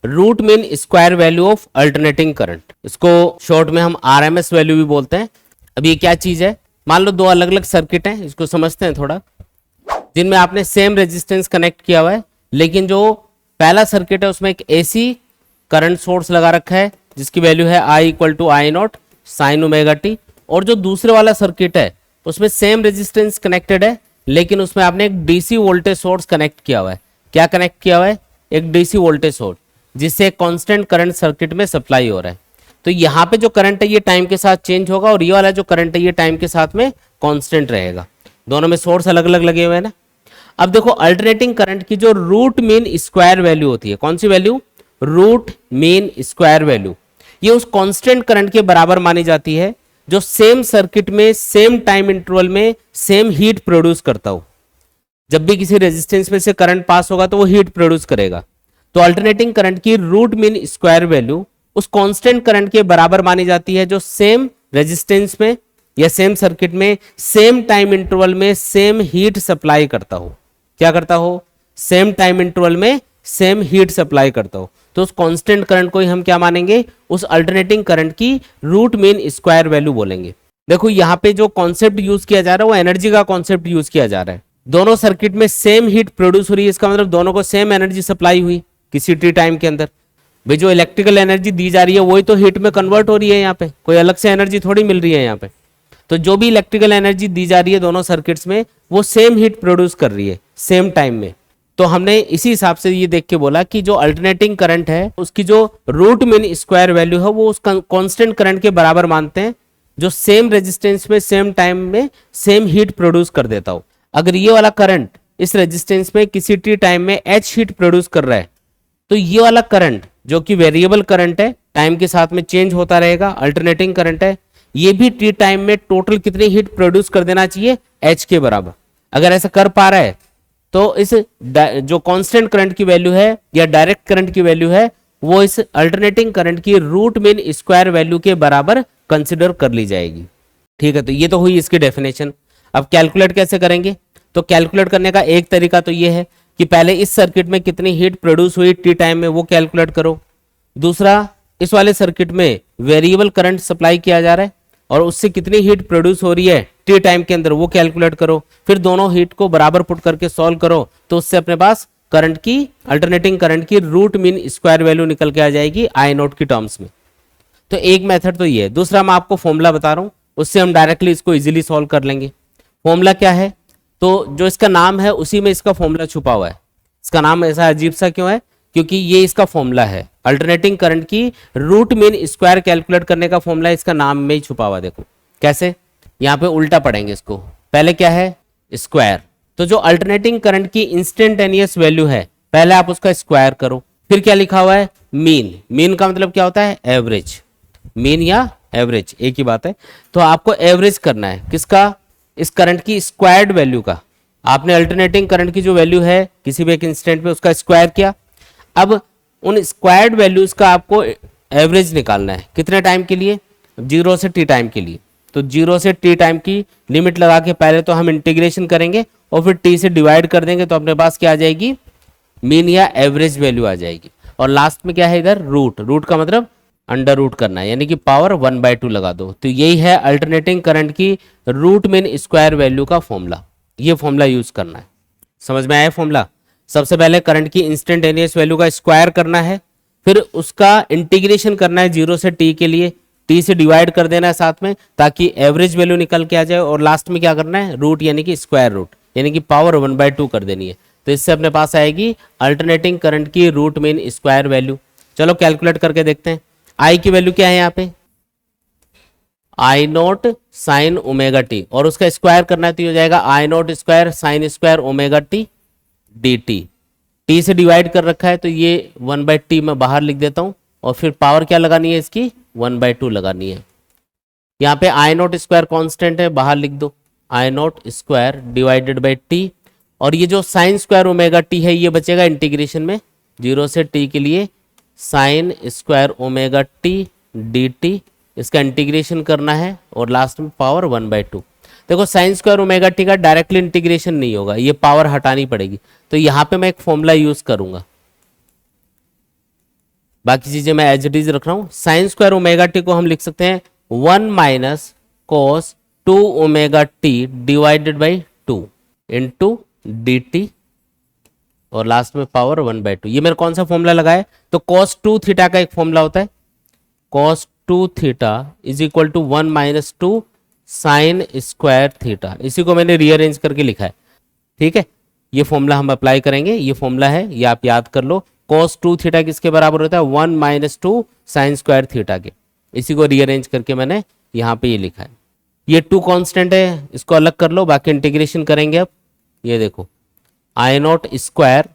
Root mean square value of alternating current, इसको short में हम आरएमएस वैल्यू भी बोलते हैं। अब ये क्या चीज है, मान लो दो अलग अलग सर्किट हैं, इसको समझते हैं थोड़ा, जिनमें आपने सेम रेजिस्टेंस कनेक्ट किया हुआ है, लेकिन जो पहला सर्किट है उसमें एक एसी करंट सोर्स लगा रखा है जिसकी वैल्यू है I equal to I naught sine omega T, और जो दूसरे वाला सर्किट है उसमें सेम रेजिस्टेंस कनेक्टेड है लेकिन उसमें आपने एक डीसी वोल्टेज सोर्स कनेक्ट किया हुआ है। क्या कनेक्ट किया हुआ है? एक डीसी वोल्टेज सोर्स, जिससे कांस्टेंट करंट सर्किट में सप्लाई हो रहा है। तो यहाँ पे जो करंट है ये टाइम के साथ चेंज होगा और ये वाला जो करंट है ये टाइम के साथ में कांस्टेंट रहेगा। दोनों में सोर्स अलग अलग लगे हुए हैं ना। अब देखो अल्टरनेटिंग करंट की जो रूट मीन स्क्वायर वैल्यू होती है, कौन सी value? Root mean square value, ये उस कांस्टेंट करंट के बराबर मानी जाती है जो सेम सर्किट में सेम टाइम इंटरवल में सेम हीट प्रोड्यूस करता हो। जब भी किसी रेजिस्टेंस में से करंट पास होगा तो वो हीट प्रोड्यूस करेगा। तो अल्टरनेटिंग करंट की रूट मीन स्क्वायर वैल्यू उस कांस्टेंट करंट के बराबर मानी जाती है जो सेम रेजिस्टेंस में या सेम सर्किट में सेम टाइम इंटरवल में सेम हीट सप्लाई करता हो। क्या करता हो? सेम टाइम इंटरवल में सेम हीट सप्लाई करता हो। तो उस कांस्टेंट करंट को ही हम क्या मानेंगे? उस अल्टरनेटिंग करंट की रूट मीन स्क्वायर वैल्यू बोलेंगे। देखो यहाँ पे जो कॉन्सेप्ट यूज किया जा रहा है वो एनर्जी का कॉन्सेप्ट यूज किया जा रहा है। दोनों सर्किट में सेम हीट प्रोड्यूस हो रही है, इसका मतलब दोनों को सेम एनर्जी सप्लाई हुई किसी टी टाइम के अंदर। भाई जो इलेक्ट्रिकल एनर्जी दी जा रही है वही तो हीट में कन्वर्ट हो रही है, यहाँ पे कोई अलग से एनर्जी थोड़ी मिल रही है यहाँ पे। तो जो भी इलेक्ट्रिकल एनर्जी दी जा रही है दोनों सर्किट्स में वो सेम हीट प्रोड्यूस कर रही है सेम टाइम में। तो हमने इसी हिसाब से ये देख के बोला कि जो अल्टरनेटिंग करंट है उसकी जो रूट मीन स्क्वायर वैल्यू है वो उस कांस्टेंट करंट के बराबर मानते हैं जो सेम रेजिस्टेंस में सेम टाइम में सेम हीट प्रोड्यूस कर देता हो। अगर ये वाला करंट इस रेजिस्टेंस में किसी टी टाइम में एच हीट प्रोड्यूस कर रहा है तो ये वाला करंट जो कि वेरिएबल करंट है, टाइम के साथ में चेंज होता रहेगा, अल्टरनेटिंग करंट है, ये भी टी टाइम में टोटल कितनी हीट प्रोड्यूस कर देना चाहिए? एच के बराबर। अगर ऐसा कर पा रहा है तो इस जो कांस्टेंट करंट की वैल्यू है या डायरेक्ट करंट की वैल्यू है वो इस अल्टरनेटिंग करंट की रूट मीन स्क्वायर वैल्यू के बराबर कंसिडर कर ली जाएगी। ठीक है, तो ये तो हुई इसकी डेफिनेशन। अब कैलकुलेट कैसे करेंगे? तो कैलकुलेट करने का एक तरीका तो ये है कि पहले इस सर्किट में कितनी हीट प्रोड्यूस हुई टी टाइम में वो कैलकुलेट करो। दूसरा, इस वाले सर्किट में वेरिएबल करंट सप्लाई किया जा रहा है और उससे कितनी हीट प्रोड्यूस हो रही है टी टाइम के अंदर वो कैलकुलेट करो। फिर दोनों हीट को बराबर पुट करके सॉल्व करो तो उससे अपने पास करंट की, अल्टरनेटिंग करंट की रूट मीन स्क्वायर वैल्यू निकल के आ जाएगी आई नोट की टर्म्स में। तो एक मेथड तो ये है। दूसरा मैं आपको फॉर्मूला बता रहा हूं, उससे हम डायरेक्टली इसको इजीली सॉल्व कर लेंगे। फॉर्मूला क्या है? तो जो इसका नाम है उसी में इसका फॉर्मूला छुपा हुआ है। इसका नाम ऐसा अजीब सा क्यों है? क्योंकि ये इसका फॉर्मूला है, अल्टरनेटिंग करंट की रूट मीन स्क्वायर कैलकुलेट करने का फॉर्मूला इसका नाम में ही छुपा हुआ। देखो कैसे, यहाँ पे उल्टा पढ़ेंगे इसको। पहले क्या है? स्क्वायर। तो जो अल्टरनेटिंग करंट की इंस्टेंटेनियस वैल्यू है पहले आप उसका स्क्वायर करो। फिर क्या लिखा हुआ है? मीन। मीन का मतलब क्या होता है? एवरेज। मीन या एवरेज एक ही बात है। तो आपको एवरेज करना है किसका? इस करंट की स्क्वायर्ड वैल्यू का। आपने अल्टरनेटिंग करंट की जो वैल्यू है किसी भी एक इंस्टेंट में उसका स्क्वायर किया। अब उन स्क्वायर्ड वैल्यूज का आपको एवरेज निकालना है कितने टाइम के लिए? 0 से टी टाइम के लिए। तो 0 से टी टाइम की लिमिट लगा के पहले तो हम इंटीग्रेशन करेंगे और फिर टी से डिवाइड कर देंगे तो अपने पास क्या आ जाएगी? मीन या एवरेज वैल्यू आ जाएगी। और लास्ट में क्या है इधर? रूट। रूट का मतलब अंडर रूट करना है, यानी कि पावर 1/2 लगा दो। तो यही है अल्टरनेटिंग करंट की रूट मीन स्क्वायर वैल्यू का फॉर्मूला। ये फॉर्मूला यूज करना है। समझ में आया फॉर्मूला? सबसे पहले करंट की इंस्टेंटेनियस वैल्यू का स्क्वायर करना है, फिर उसका इंटीग्रेशन करना है 0 से टी के लिए, टी से डिवाइड कर देना है साथ में ताकि एवरेज वैल्यू निकल के आ जाए, और लास्ट में क्या करना है? रूट यानी कि स्क्वायर रूट यानी कि पावर 1/2 कर देनी है। तो इससे अपने पास आएगी अल्टरनेटिंग करंट की रूट मीन स्क्वायर वैल्यू। चलो कैलकुलेट करके देखते हैं। आई की वैल्यू क्या है यहाँ पे? I naught sine omega T, और उसका स्क्वायर करना है तो हो जाएगा I naught square sine square omega t d t. T से डिवाइड कर रखा है तो ये 1/t मैं बाहर लिख देता हूं, और फिर पावर क्या लगानी है इसकी? 1/2 लगानी है। यहाँ पे आई नोट स्क्वायर कॉन्स्टेंट है, बाहर लिख दो I naught square divided by t, और ये जो साइन स्क्वायर ओमेगा टी है ये बचेगा इंटीग्रेशन में 0 से टी के लिए sign square omega t d T, इसका इंटीग्रेशन करना है और लास्ट में पावर 1/2। देखो साइन स्क्वायर ओमेगा टी का डायरेक्टली इंटीग्रेशन नहीं होगा, ये पावर हटानी पड़ेगी। तो यहाँ पे मैं एक फॉर्मूला यूज करूंगा। बाकी चीजें मैं एज इट इज रख रहा हूं। साइन स्क्वायर ओमेगा टी को हम लिख सकते हैं 1 minus cos 2 omega T divided by 2 into D T और लास्ट में पावर 1/2। ये मेरा कौन सा फॉर्मूला लगा है? तो cos 2 थीटा का एक फॉर्मूला होता है, cos 2 theta is equal to 1 minus 2 sine square theta. इसी को मैंने रीअरेंज करके लिखा है, ठीक है। ये फॉर्मूला हम अप्लाई करेंगे, ये फॉर्मूला है, ये आप याद कर लो। cos 2 थीटा किसके बराबर होता है? 1 माइनस 2 साइन स्क्वायर थीटा के। इसी को रीअरेंज करके मैंने यहाँ पे ये लिखा है। ये 2 कांस्टेंट है, इसको अलग कर लो, बाकी इंटीग्रेशन करेंगे अब। ये देखो आई नॉट स्क्वायर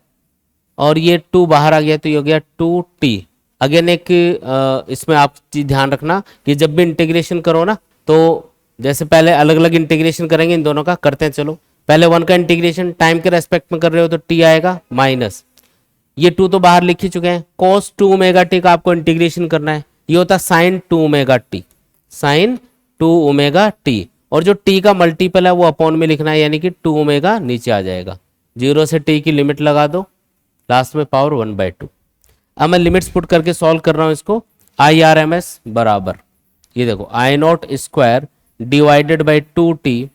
और ये 2 बाहर आ गया तो ये हो गया 2t। अगेन एक इसमें आप चीज ध्यान रखना कि जब भी इंटीग्रेशन करो ना, तो जैसे पहले अलग अलग इंटीग्रेशन करेंगे इन दोनों का, करते हैं चलो। पहले 1 का इंटीग्रेशन टाइम के रेस्पेक्ट में कर रहे हो तो t आएगा माइनस, ये 2 तो बाहर लिख ही चुके हैं। cos 2 ओमेगा टी का आपको इंटीग्रेशन करना है, ये होता है sin 2 omega T, sin 2 omega T, और जो t का मल्टीपल है वो अपॉन में लिखना है, यानी कि 2 ओमेगा नीचे आ जाएगा। 0 से t की लिमिट लगा दो, लास्ट में पावर 1/2। अब मैं लिमिट्स पुट करके सॉल्व कर रहा हूं इसको। आई आर एम एस बराबर, ये देखो I naught square divided by 2t।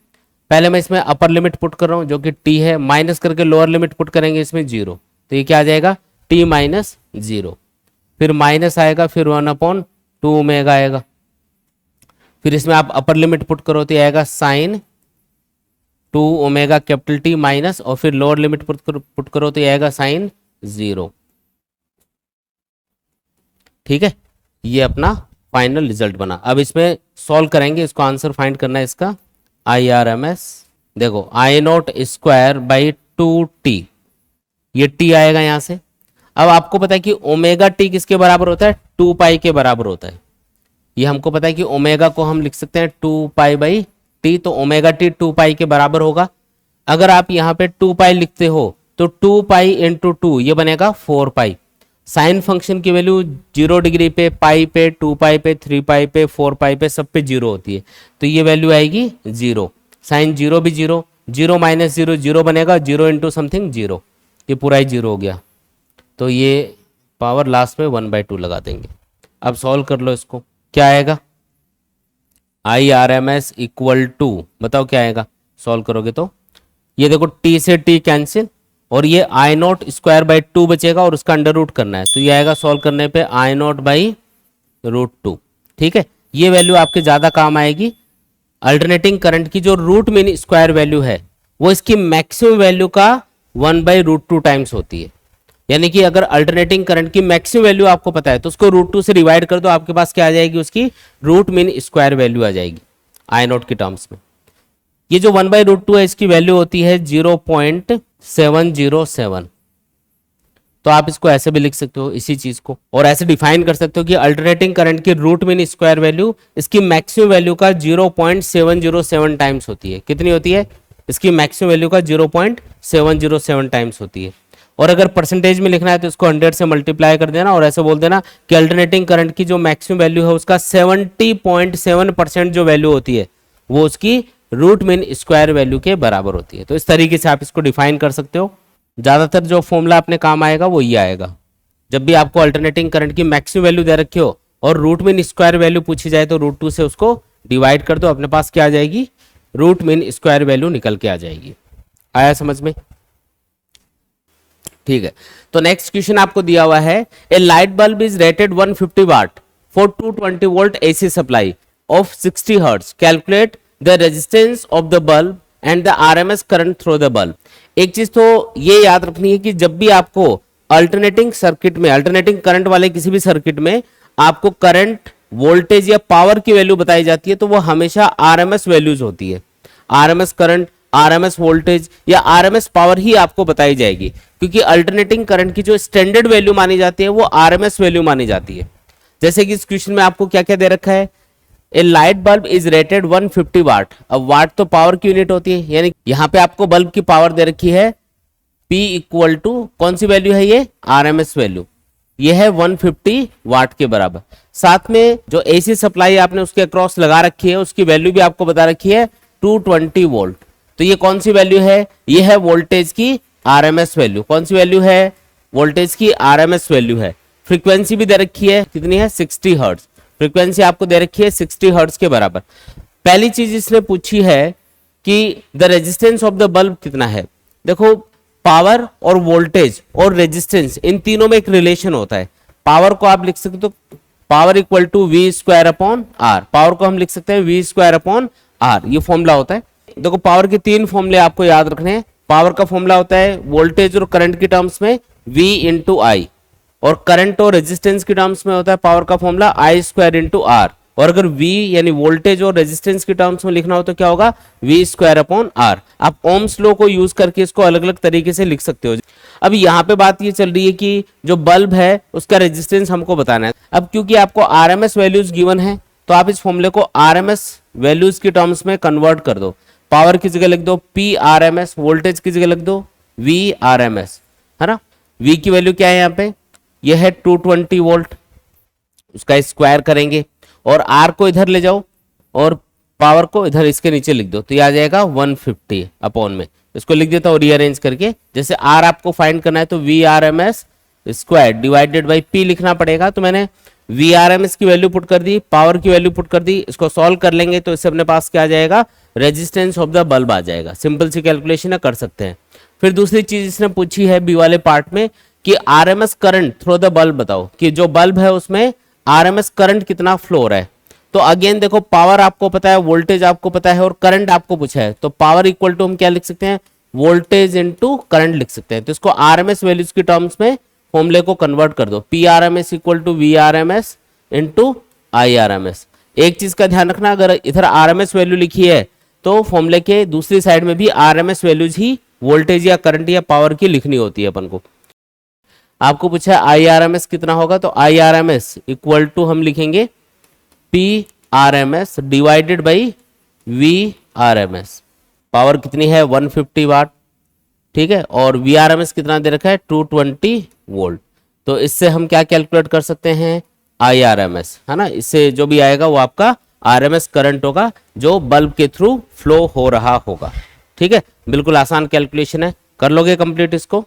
पहले मैं इसमें अपर लिमिट पुट कर रहा हूं जो कि t है, माइनस करके लोअर लिमिट पुट करेंगे इसमें 0, तो ये क्या आ जाएगा? t माइनस 0, फिर माइनस आएगा, फिर 1/2 ओमेगा आएगा, फिर इसमें आप अपर लिमिट पुट करो तो ये आएगा sine 2 omega capital T minus, और फिर लोअर लिमिट पुट करो तो ये आएगा साइन 0, ठीक है। ये अपना फाइनल रिजल्ट बना। अब इसमें सॉल्व करेंगे, इसको आंसर फाइंड करना है इसका। आई आर एम एस देखो I naught square by 2t, ये t आएगा यहां से। अब आपको पता है कि ओमेगा टी किसके बराबर होता है? 2 पाई के बराबर होता है। ये हमको पता है कि ओमेगा को हम लिख सकते हैं 2 पाई बाई टी, तो ओमेगा टी 2 पाई के बराबर होगा। अगर आप यहाँ पे 2 पाई लिखते हो तो 2 पाई इंटू 2 ये बनेगा 4 पाई। साइन फंक्शन की वैल्यू 0 डिग्री पे, पाई पे, 2 पाई पे, 3 पाई पे, 4 पाई पे, सब पे 0 होती है, तो ये वैल्यू आएगी 0। साइन 0 भी 0, 0 माइनस 0 0 बनेगा, 0 इंटू समथिंग 0, ये पूरा ही 0 हो गया। तो ये पावर लास्ट में 1/2 लगा देंगे। अब सॉल्व कर लो इसको, क्या आएगा? I R M S equal to, बताओ क्या आएगा सॉल्व करोगे तो? ये देखो t से t कैंसिल, और ये आई नॉट स्क्वायर बाई 2 बचेगा और उसका अंडर रूट करना है, तो ये आएगा सॉल्व करने पे आई नॉट बाई √2, ठीक है। ये वैल्यू आपके ज्यादा काम आएगी। अल्टरनेटिंग करंट की जो रूट मीन स्क्वायर वैल्यू है वो इसकी मैक्सिमम वैल्यू का 1/√2 टाइम्स होती है। यानी कि अगर अल्टरनेटिंग करंट की मैक्सिमम वैल्यू आपको पता है तो उसको √2 से डिवाइड कर दो, आपके पास क्या आ जाएगी? उसकी रूट मीन स्क्वायर वैल्यू आ जाएगी आई नॉट के टर्म्स में। ये जो 1/√2 है इसकी वैल्यू होती है 0.707। तो आप इसको ऐसे भी लिख सकते हो इसी चीज को, और ऐसे डिफाइन कर सकते हो कि अल्टरनेटिंग करंट की रूट मीन स्क्वायर वैल्यू इसकी मैक्सिमम वैल्यू का 0.707 टाइम्स होती है। कितनी होती है? इसकी मैक्सिमम वैल्यू का 0.707 टाइम्स होती है। और अगर परसेंटेज में लिखना है तो इसको 100 से मल्टीप्लाई कर देना और ऐसे बोल देना कि अल्टरनेटिंग करंट की जो मैक्सिमम वैल्यू है उसका 70.7% जो वैल्यू होती है वो उसकी रूट मीन स्क्वायर वैल्यू के बराबर होती है। तो इस तरीके से आप इसको डिफाइन कर सकते हो। ज्यादातर जो फॉर्मूला अपने काम आएगा वो ये आएगा। जब भी आपको अल्टरनेटिंग करंट की मैक्सिमम वैल्यू दे रखी हो और रूट मीन स्क्वायर वैल्यू पूछी जाए तो √2 से उसको डिवाइड कर दो, अपने पास क्या आ जाएगी? रूट मीन स्क्वायर वैल्यू निकल के आ जाएगी। आया समझ में? ठीक है, तो नेक्स्ट क्वेश्चन आपको दिया हुआ है, a light bulb is rated 150 watt for 220 volt AC supply of 60 hertz, calculate the resistance of the bulb and the RMS current through the bulb. एक चीज तो ये याद रखनी है कि जब भी आपको अल्टरनेटिंग सर्किट में, अल्टरनेटिंग करंट वाले किसी भी सर्किट में आपको करंट, वोल्टेज या पावर की वैल्यू बताई जाती है तो वो हमेशा आरएमएस वैल्यूज होती है। आरएमएस करंट, आरएमएस वोल्टेज या आरएमएस पावर ही आपको बताई जाएगी, क्योंकि अल्टरनेटिंग करंट की जो स्टैंडर्ड वैल्यू मानी जाती है वो आरएमएस वैल्यू मानी जाती है। जैसे कि इस क्वेश्चन में आपको क्या क्या दे रखा है, a light bulb is rated 150 वाट। अब वाट तो पावर की यूनिट होती है, यानी यहाँ पे आपको बल्ब की पावर दे रखी है P इक्वल टू कौन सी वैल्यू है? ये आरएमएस वैल्यू, ये है 150 वाट के बराबर। साथ में जो एसी सप्लाई आपने उसके अक्रॉस लगा रखी है उसकी वैल्यू भी आपको बता रखी है 220 वोल्ट। तो ये कौन सी वैल्यू है? ये है वोल्टेज की आरएमएस वैल्यू। कौन सी वैल्यू है? वोल्टेज की आरएमएस वैल्यू है। फ्रीक्वेंसी भी दे रखी है, कितनी है 60 हर्ट्ज, फ्रीक्वेंसी आपको दे रखी है 60 हर्ट्ज के बराबर। पहली चीज इसने पूछी है कि the resistance of the bulb कितना है। देखो पावर और वोल्टेज और रेजिस्टेंस इन तीनों में एक रिलेशन होता है। पावर को आप लिख सकते हो power equal to V square upon R, power को हम लिख सकते हैं वी स्क्वायर अपॉन आर, ये फॉर्मूला होता है। देखो पावर के तीन फॉर्मूले आपको याद रखने हैं। पावर का फॉर्मूला होता है वोल्टेज और करंट की टर्म्स में V इंटू आई, और करंट और रेजिस्टेंस की टर्म्स में होता है पावर का formula I square into R. और अगर V यानी वोल्टेज और रेजिस्टेंस की टर्म्स में लिखना हो तो क्या होगा V स्क्वायर अपॉन आर। आप ओम्स लॉ को यूज करके इसको अलग अलग तरीके से लिख सकते हो। अब यहाँ पे बात ये चल रही है कि जो बल्ब है उसका रेजिस्टेंस हमको बताना है। अब क्योंकि आपको RMS वैल्यूज गिवन है तो आप इस फॉर्मूले को RMS वैल्यूज की टर्म्स में कन्वर्ट कर दो। पावर की जगह लिख दो PRMS, वोल्टेज की जगह लिख दो VRMS, है ना। V की वैल्यू क्या है यहाँ पे, यह है 220 वोल्ट, उसका स्क्वायर करेंगे और R को इधर ले जाओ और पावर को इधर इसके नीचे लिख दो, तो ये आ जाएगा 150 अपॉन में। इसको लिख देता हूँ रीअरेंज करके। जैसे R आपको फाइंड करना है तो VRMS square divided by P लिखना पड़ेगा। तो मैंने VRMS की वैल्यू पुट कर दी, पावर की वैल्यू पुट कर दी। इसको सॉल्व कर लेंगे तो इससे अपने पास क्या आ जाएगा, रेजिस्टेंस ऑफ द बल्ब आ जाएगा। सिंपल सी कैलकुलेशन है, कर सकते हैं। फिर दूसरी चीज इसने पूछी है बी वाले पार्ट में कि RMS current through the bulb बताओ, कि जो बल्ब है उसमें RMS करंट कितना फ्लो हो रहा है। तो अगेन देखो पावर आपको पता है, वोल्टेज आपको पता है और करंट आपको पूछा है, तो पावर इक्वल टू हम क्या लिख सकते हैं, वोल्टेज इनटू करंट लिख सकते हैं। तो इसको RMS वैल्यूज की टर्म्स में फॉर्मूले को कन्वर्ट कर दो, PRMS equal to VRMS into IRMS। एक चीज का ध्यान रखना, अगर इधर RMS वैल्यू लिखी है तो फॉर्मूले के दूसरी साइड में भी RMS वैल्यूज ही वोल्टेज या करंट या पावर की लिखनी होती है अपन को। आपको पूछा है IRMS कितना होगा, तो IRMS इक्वल टू हम लिखेंगे PRMS divided by VRMS। Power कितनी है 150 वाट, ठीक है, और VRMS कितना दे रखा है 220 वोल्ट। तो इससे हम क्या कैलकुलेट कर सकते हैं, IRMS, है ना। इससे जो भी आएगा वो आपका RMS करंट होगा जो बल्ब के थ्रू फ्लो हो रहा होगा। ठीक है, बिल्कुल आसान कैलकुलेशन है, कर लोगे कंप्लीट इसको।